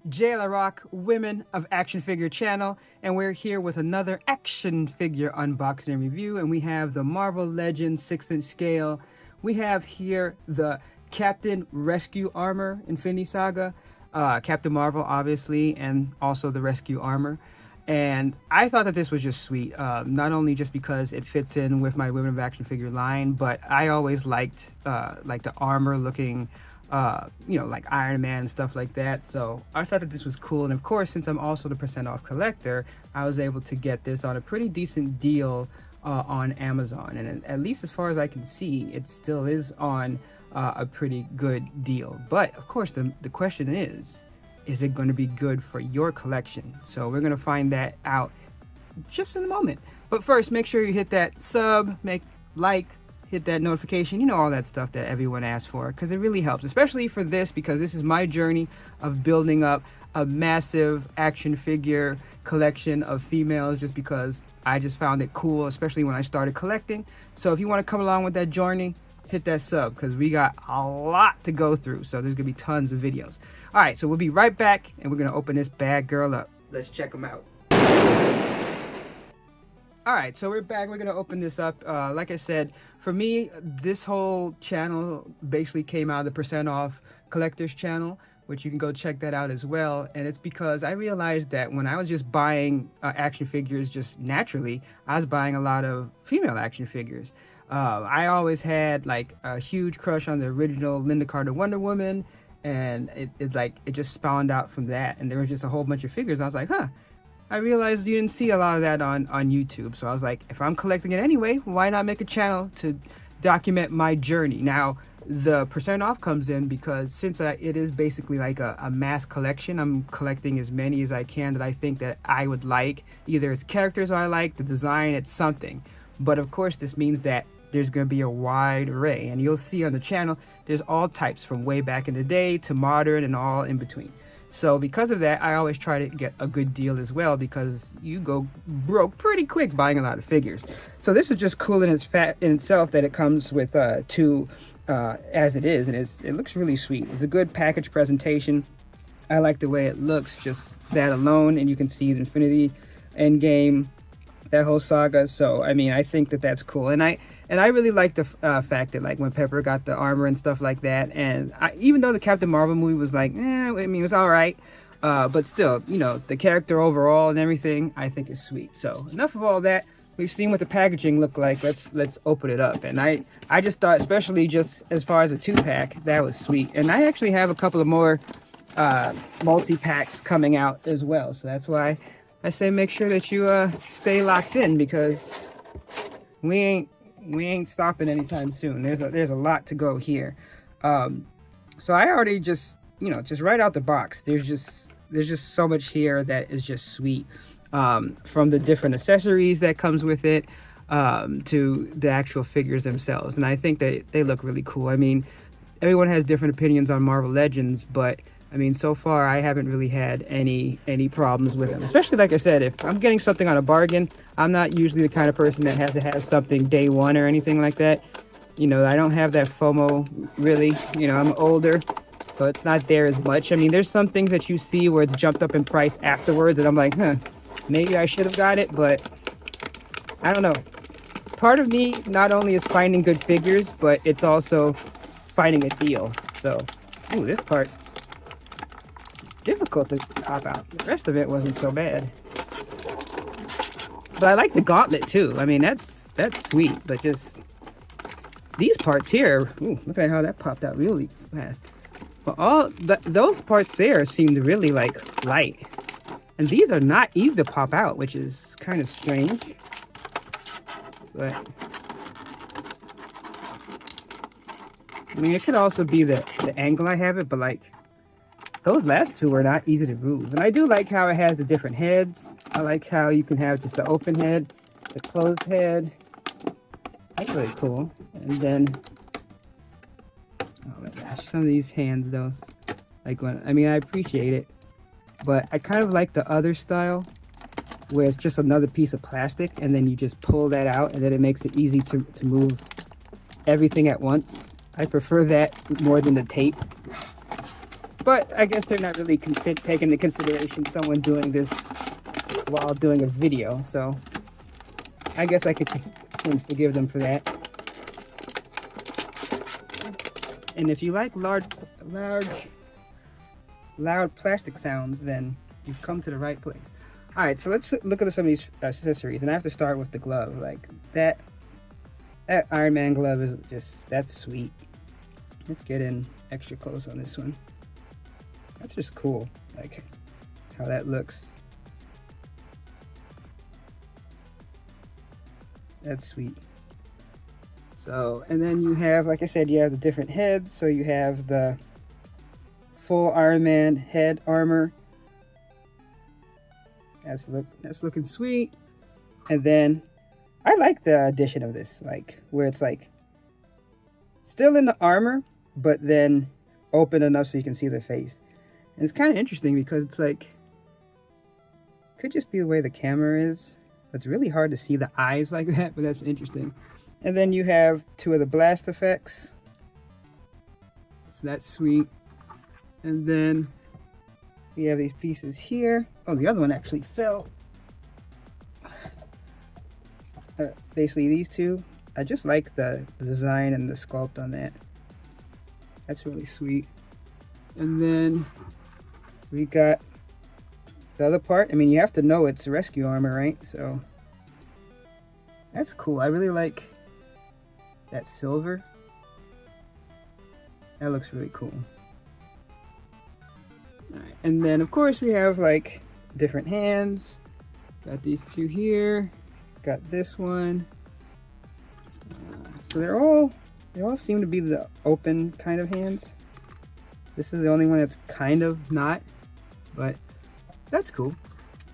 JLA Rock Women of Action Figure channel, and we're here with another action figure unboxing and review, and we have the Marvel Legends 6-inch scale. We have here the Captain Rescue Armor Infinity Saga, Captain Marvel obviously, and also the Rescue Armor. And I thought that this was just sweet, not only just because it fits in with my Women of Action figure line, but I always liked the armor looking, like Iron Man and stuff like that. So I thought that this was cool. And of course, since I'm also the % off collector, I was able to get this on a pretty decent deal on Amazon. And at least as far as I can see, it still is on a pretty good deal. But of course, the question is it going to be good for your collection? So we're going to find that out just in a moment. But first, make sure you hit that sub, hit that notification, all that stuff that everyone asks for, because it really helps, especially for this, because this is my journey of building up a massive action figure collection of females, just because I just found it cool, especially when I started collecting. So if you want to come along with that journey, hit that sub, because we got a lot to go through. So there's gonna be tons of videos. All right, so we'll be right back, and we're gonna open this bad girl up. Let's check them out. All right, so we're back. We're gonna open this up. Like I said, for me, this whole channel basically came out of the % off collectors channel, which you can go check that out as well. And it's because I realized that when I was just buying action figures just naturally, I was buying a lot of female action figures. I always had like a huge crush on the original Linda Carter Wonder Woman, and it just spawned out from that. And there was just a whole bunch of figures. I was like, I realized you didn't see a lot of that on YouTube. So I was like, if I'm collecting it anyway, why not make a channel to document my journey? Now, the % off comes in because since it is basically like a mass collection, I'm collecting as many as I can that I think that I would like. Either it's characters I like, the design, it's something. But of course, this means that there's going to be a wide array. And you'll see on the channel, there's all types from way back in the day to modern and all in between. So because of that, I always try to get a good deal as well, because you go broke pretty quick buying a lot of figures. So this is just cool in itself that it comes with two as it is, and it looks really sweet. It's a good package presentation. I like the way it looks, just that alone, and you can see the Infinity Endgame, that whole saga. So I mean, I think that that's cool, and I really like the fact that like when Pepper got the armor and stuff like that, and even though the Captain Marvel movie was like, I mean, it was all right, but still, the character overall and everything, I think is sweet. So enough of all that. We've seen what the packaging looked like. Let's open it up. And I just thought, especially just as far as a 2-pack, that was sweet. And I actually have a couple of more multi-packs coming out as well. So that's why I say make sure that you stay locked in, because we ain't stopping anytime soon. There's a lot to go here. So I already just right out the box, there's just so much here that is just sweet. From the different accessories that comes with it to the actual figures themselves. And I think that they look really cool. I mean, everyone has different opinions on Marvel Legends, but I mean, so far I haven't really had any problems with them. Especially, like I said, if I'm getting something on a bargain, I'm not usually the kind of person that has to have something day one or anything like that. I don't have that FOMO, really. I'm older, so it's not there as much. I mean, there's some things that you see where it's jumped up in price afterwards, and I'm like, maybe I should have got it, but I don't know. Part of me not only is finding good figures, but it's also finding a deal. So, this part is difficult to pop out. The rest of it wasn't so bad. But I like the gauntlet too. I mean, that's sweet, but just these parts here, look at how that popped out really fast. But those parts there seemed really like light. And these are not easy to pop out, which is kind of strange. But I mean, it could also be the angle I have it, but like those last two are not easy to move. And I do like how it has the different heads. I like how you can have just the open head, the closed head. That's really cool. And then, oh my gosh, some of these hands though, like I appreciate it. But I kind of like the other style, where it's just another piece of plastic, and then you just pull that out, and then it makes it easy to move everything at once. I prefer that more than the tape. But I guess they're not really taking into consideration someone doing this while doing a video, so I guess I can forgive them for that. And if you like loud plastic sounds, then you've come to the right place. All right, so let's look at some of these accessories, and I have to start with the glove. Like that Iron Man glove is that's sweet. Let's get in extra close on this one. That's just cool, like how that looks. That's sweet. So, and then you have, like I said, you have the different heads. So you have the full Iron Man head armor. That's looking sweet. And then I like the addition of this, like where it's like still in the armor, but then open enough so you can see the face. And it's kind of interesting because it's like, could just be the way the camera is. It's really hard to see the eyes like that, but that's interesting. And then you have two of the blast effects. So that's sweet. And then we have these pieces here. Oh, the other one actually fell. Basically these two. I just like the design and the sculpt on that. That's really sweet. And then we got the other part. I mean, you have to know it's rescue armor, right? So that's cool. I really like that silver. That looks really cool. All right. And then of course we have like different hands. Got these two here. Got this one. So they all seem to be the open kind of hands. This is the only one that's kind of not, but that's cool.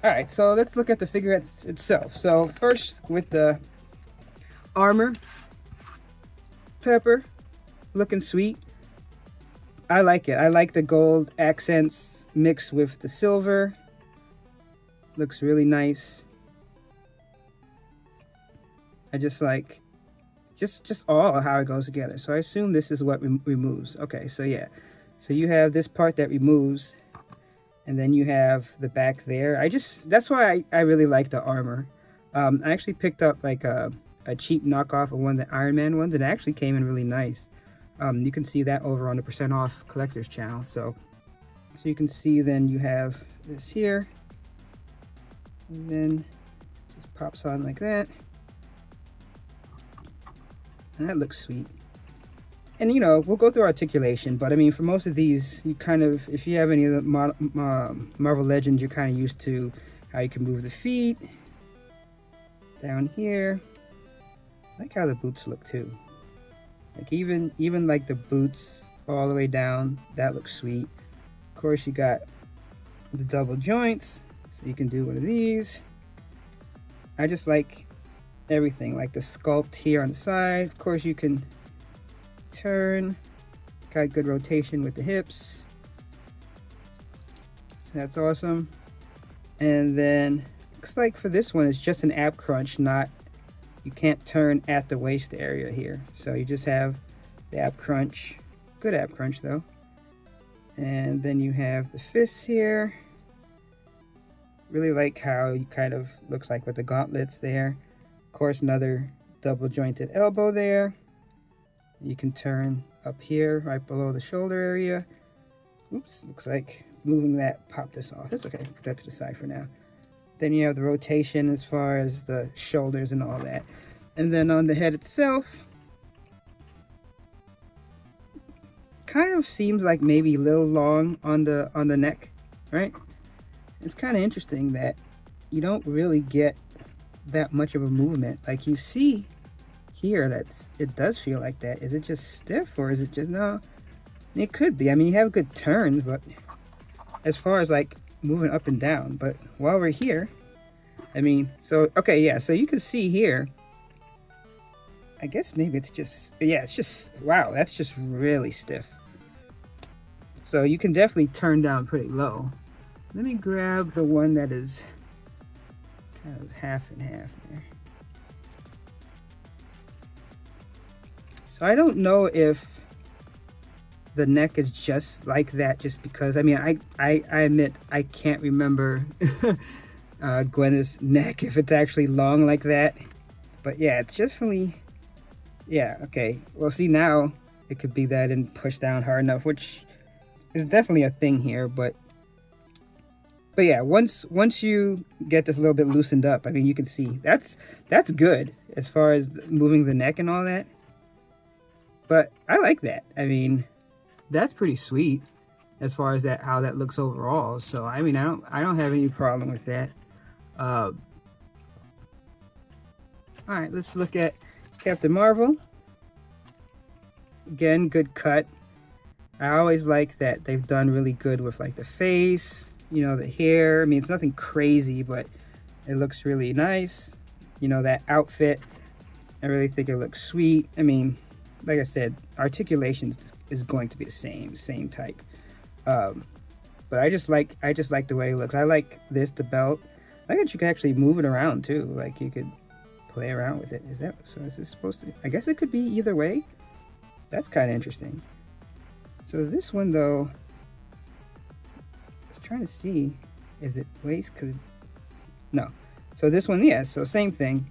All right, so let's look at the figure itself. So first with the armor, Pepper, looking sweet. I like it. I like the gold accents mixed with the silver. Looks really nice. I just like just all how it goes together. So I assume this is what removes. Okay, so yeah. So you have this part that removes, and then you have the back there. That's why I really like the armor. I actually picked up like a cheap knockoff of one of the Iron Man ones, and it actually came in really nice. You can see that over on the % Off Collectors channel. So you can see then you have this here, and then just pops on like that. And that looks sweet. And you know, we'll go through articulation, but I mean, for most of these, you kind of, if you have any of the Marvel Legends, you're kind of used to how you can move the feet down here. I like how the boots look too. Like even like the boots all the way down, that looks sweet. Of course, you got the double joints, so you can do one of these. I just like everything, like the sculpt here on the side. Of course, you can turn, got good rotation with the hips, so that's awesome. And then looks like for this one it's just an ab crunch, not, you can't turn at the waist area here, so you just have the ab crunch. Good ab crunch though. And then you have the fists here. Really like how you kind of looks like with the gauntlets there. Of course, another double jointed elbow there. You can turn up here right below the shoulder area. Oops, looks like moving that popped this off. It's okay, put that to the side for now. Then you have the rotation as far as the shoulders and all that. And then on the head itself, kind of seems like maybe a little long on the neck, right? It's kind of interesting that you don't really get that much of a movement. Like you see here that it does feel like that. Is it just stiff, or is it just, no, it could be. I mean, you have good turns, but as far as like moving up and down, but while we're here, I mean, so okay, yeah, so you can see here, I guess maybe it's just, yeah, it's just, wow, that's just really stiff. So you can definitely turn down pretty low. Let me grab the one that is kind of half and half there. So I don't know if the neck is just like that, just because, I mean, I admit I can't remember Gwyneth's neck, if it's actually long like that. But yeah, it's just really, yeah, okay. Well, see, now it could be that I didn't push down hard enough, which is definitely a thing here. But yeah, once you get this a little bit loosened up, I mean, you can see that's good as far as moving the neck and all that. But I like that. I mean, that's pretty sweet as far as that, how that looks overall. So I mean, I don't have any problem with that. All right, let's look at Captain Marvel. Again, good cut. I always like that they've done really good with like the face, you know, the hair. I mean, it's nothing crazy, but it looks really nice. You know, that outfit, I really think it looks sweet. I mean, like I said, articulation is going to be the same type. But I just like the way it looks. I like this, the belt. I think you can actually move it around too. Like you could play around with it. Is this supposed to? I guess it could be either way. That's kind of interesting. So this one though, I was trying to see, is it waist? No. So this one, yes. So same thing.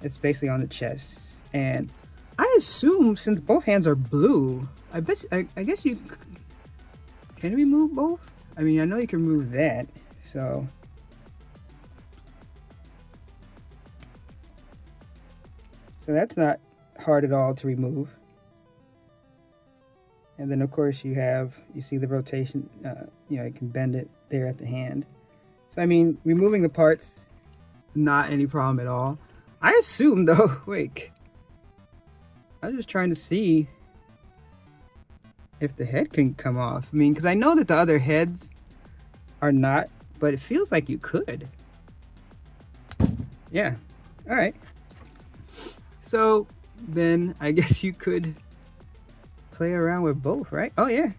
It's basically on the chest, and I assume since both hands are blue, I guess you can remove both. I mean, I know you can remove that. So that's not hard at all to remove. And then of course you see the rotation, you know, you can bend it there at the hand. So I mean, removing the parts, not any problem at all. I assume though, wait, I'm just trying to see if the head can come off. I mean, because I know that the other heads are not, but it feels like you could. Yeah, all right. So then I guess you could play around with both, right? Oh yeah.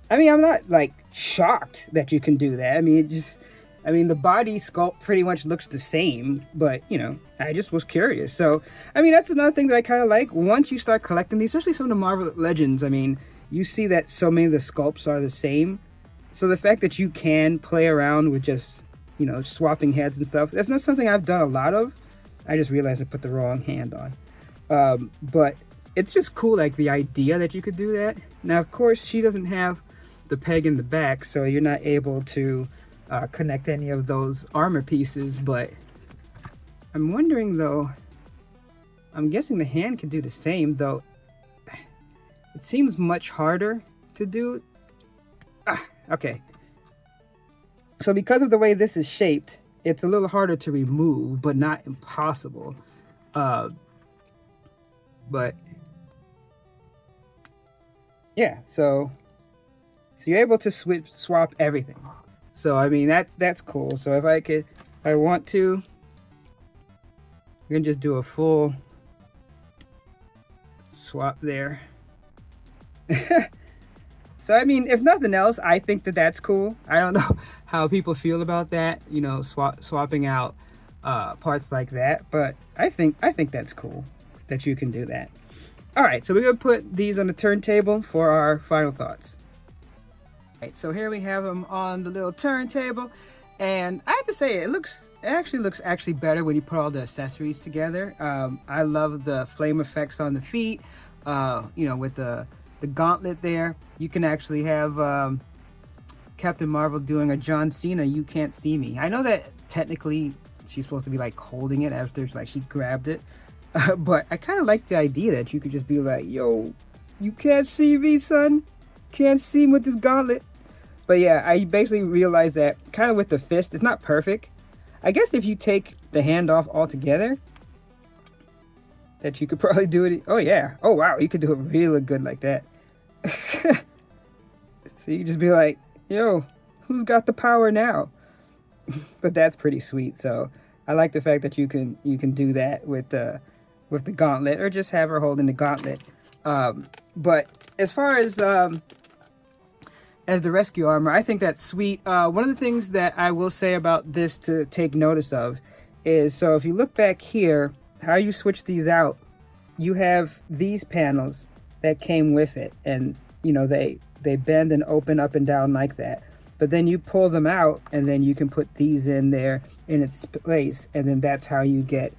I mean, I'm not like shocked that you can do that. I mean, the body sculpt pretty much looks the same, but you know, I just was curious. So, I mean, that's another thing that I kind of like. Once you start collecting these, especially some of the Marvel Legends, I mean, you see that so many of the sculpts are the same. So the fact that you can play around with just, you know, swapping heads and stuff, that's not something I've done a lot of. I just realized I put the wrong hand on. But it's just cool, like the idea that you could do that. Now, of course, she doesn't have the peg in the back, so you're not able to connect any of those armor pieces. But I'm wondering though, I'm guessing the hand can do the same, though it seems much harder to do. Okay. So because of the way this is shaped, it's a little harder to remove, but not impossible. But yeah, so you're able to swap everything. So I mean, that's cool. So if I want to, we're gonna just do a full swap there. So I mean, if nothing else, I think that that's cool. I don't know how people feel about that, you know, swapping out parts like that, but I think that's cool that you can do that. All right, so we're gonna put these on the turntable for our final thoughts. All right, so here we have them on the little turntable, and I have to say, it actually looks better when you put all the accessories together. I love the flame effects on the feet. You know, with the gauntlet there, you can actually have Captain Marvel doing a John Cena "You Can't See Me." I know that technically she's supposed to be like holding it after like she grabbed it, but I kind of like the idea that you could just be like, "Yo, you can't see me, son. Can't see me with this gauntlet." But yeah, I basically realized that kind of with the fist, it's not perfect. I guess if you take the hand off altogether, that you could probably do it. Oh yeah. Oh wow, you could do it really good like that. So you just be like, yo, who's got the power now? But that's pretty sweet. So I like the fact that you can do that with the gauntlet, or just have her holding the gauntlet. But as far as the rescue armor, I think that's sweet. One of the things that I will say about this to take notice of is, so if you look back here, how you switch these out, you have these panels, that came with it, and you know they bend and open up and down like that. But then you pull them out, and then you can put these in there in its place, and then that's how you get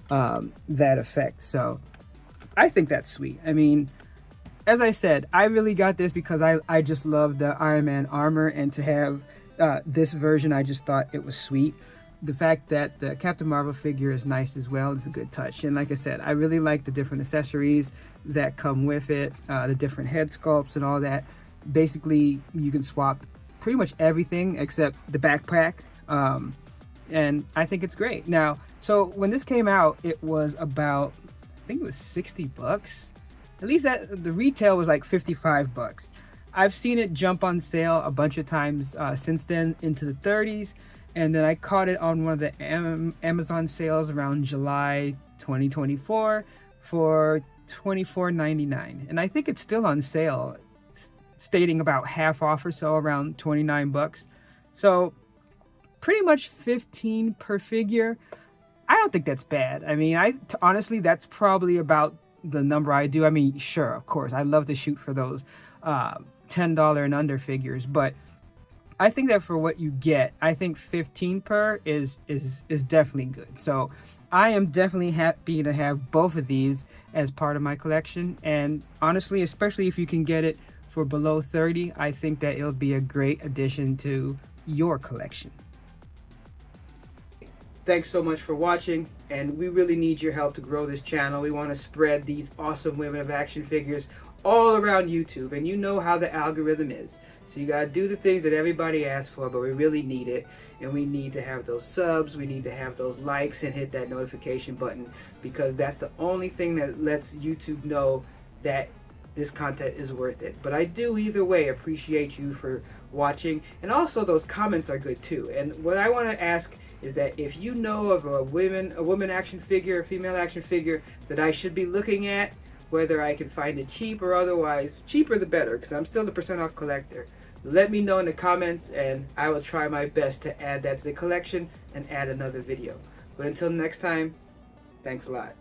that effect. So I think that's sweet. I mean, as I said, I really got this because I just love the Iron Man armor, and to have this version, I just thought it was sweet. The fact that the Captain Marvel figure is nice as well is a good touch. And like I said, I really like the different accessories that come with it, the different head sculpts and all that. Basically, you can swap pretty much everything except the backpack. And I think it's great. Now, so when this came out, it was about, I think it was $60. At least that the retail was like $55. I've seen it jump on sale a bunch of times since then into the 30s, and then I caught it on one of the Amazon sales around July 2024 for $24.99, and I think it's still on sale, stating about half off or so, around $29. So pretty much 15 per figure. I don't think that's bad. I mean, honestly, that's probably about the number I do. I mean, sure, of course, I love to shoot for those $10 and under figures, but I think that for what you get, I think 15 per is definitely good. So I am definitely happy to have both of these as part of my collection, and honestly, especially if you can get it for below 30, I think that it'll be a great addition to your collection. Thanks so much for watching, and we really need your help to grow this channel. We want to spread these awesome women of action figures all around YouTube, and you know how the algorithm is. So you gotta do the things that everybody asks for, but we really need it, and we need to have those subs, we need to have those likes, and hit that notification button, because that's the only thing that lets YouTube know that this content is worth it. But I do either way appreciate you for watching, and also those comments are good too. And what I want to ask is that if you know of a woman action figure, a female action figure that I should be looking at, whether I can find it cheap or otherwise, cheaper the better, because I'm still the % off collector. Let me know in the comments, and I will try my best to add that to the collection and add another video. But until next time, thanks a lot.